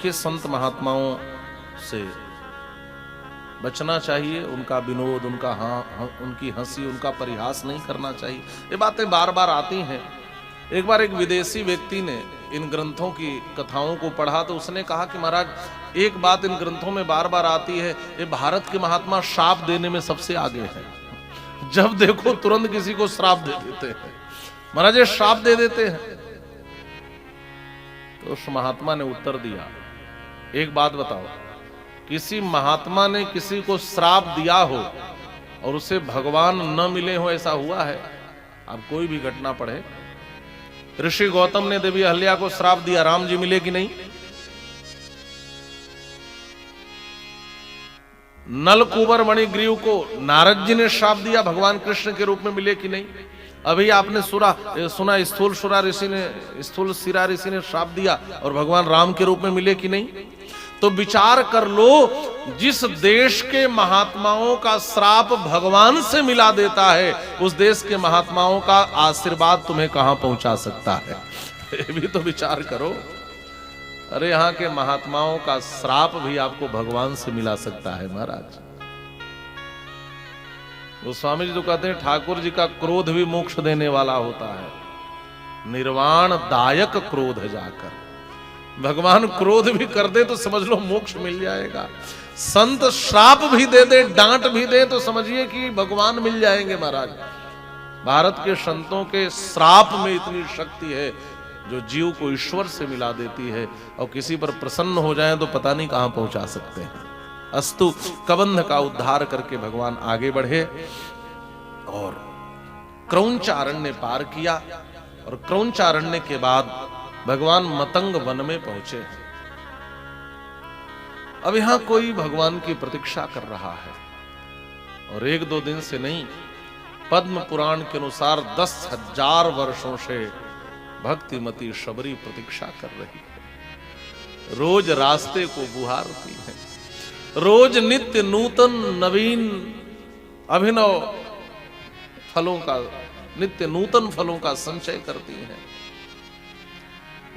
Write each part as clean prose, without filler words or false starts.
देखिए संत महात्माओं से बचना चाहिए, उनका विनोद, उनकी हंसी, उनका परिहास नहीं करना चाहिए। ये बातें बार बार आती हैं। एक बार एक विदेशी व्यक्ति ने इन ग्रंथों की कथाओं को पढ़ा तो उसने कहा कि महाराज एक बात इन ग्रंथों में बार बार आती है, ये भारत के महात्मा श्राप देने में सबसे आगे है। जब देखो तुरंत किसी को श्राप दे देते हैं, महाराज ये श्राप दे देते हैं। तो उस महात्मा ने उत्तर दिया, एक बात बताओ, किसी महात्मा ने किसी को श्राप दिया हो और उसे भगवान न मिले हो, ऐसा हुआ है? अब कोई भी घटना पढ़े, ऋषि गौतम ने देवी अहल्या को श्राप दिया, राम जी मिले कि नहीं? नलकुबर मणिग्रीव को नारद जी ने श्राप दिया, भगवान कृष्ण के रूप में मिले कि नहीं? अभी आपने सुना स्थूल शिरा ऋषि ने श्राप दिया और भगवान राम के रूप में मिले कि नहीं? तो विचार कर लो, जिस देश के महात्माओं का श्राप भगवान से मिला देता है, उस देश के महात्माओं का आशीर्वाद तुम्हें कहां पहुंचा सकता है? ये भी तो विचार करो। अरे यहाँ के महात्माओं का श्राप भी आपको भगवान से मिला सकता है महाराज। वो स्वामी जी तो कहते हैं ठाकुर जी का क्रोध भी मोक्ष देने वाला होता है, निर्वाण दायक क्रोध जाकर। भगवान क्रोध भी कर दे तो समझ लो मोक्ष मिल जाएगा। संत श्राप भी दे दे, डांट भी दे तो समझिए कि भगवान मिल जाएंगे महाराज। भारत के संतों के श्राप में इतनी शक्ति है जो जीव को ईश्वर से मिला देती है, और किसी पर प्रसन्न हो जाए तो पता नहीं कहां पहुंचा सकते हैं। अस्तु कबंध का उद्धार करके भगवान आगे बढ़े और क्रौंचारण्य पार किया, और क्रौंचारण्य के बाद भगवान मतंग वन में पहुंचे। अब यहां कोई भगवान की प्रतीक्षा कर रहा है, और एक दो दिन से नहीं, पद्म पुराण के अनुसार 10,000 वर्षों से भक्तिमती शबरी प्रतीक्षा कर रही है। रोज रास्ते को बुहारती है, रोज नित्य नूतन नवीन अभिनव फलों का, नित्य नूतन फलों का संचय करती हैं,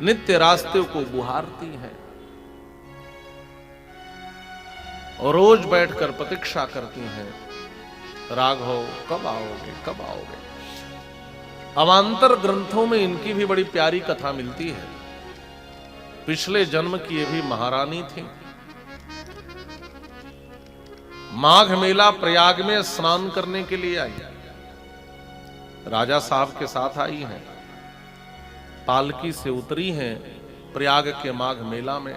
नित्य रास्ते को बुहारती हैं, और रोज बैठकर प्रतीक्षा करती हैं, राघव कब आओगे, कब आओगे। अवांतर ग्रंथों में इनकी भी बड़ी प्यारी कथा मिलती है। पिछले जन्म की ये भी महारानी थी। माघ मेला प्रयाग में स्नान करने के लिए आई, राजा साहब के साथ आई हैं, पालकी से उतरी हैं प्रयाग के माघ मेला में,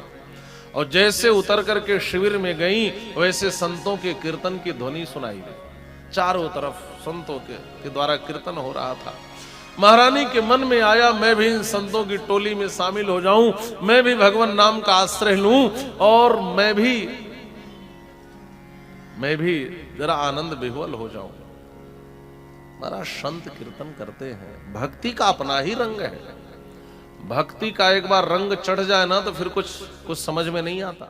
और जैसे उतर करके शिविर में गई वैसे संतों के कीर्तन की ध्वनि सुनाई दी। चारों तरफ संतों के द्वारा कीर्तन हो रहा था। महारानी के मन में आया, मैं भी इन संतों की टोली में शामिल हो जाऊं, मैं भी भगवान नाम का आश्रय लूं, और मैं भी जरा आनंद विह्वल हो जाऊं। महाराज संत कीर्तन करते हैं, भक्ति का अपना ही रंग है। भक्ति का एक बार रंग चढ़ जाए ना तो फिर कुछ समझ में नहीं आता।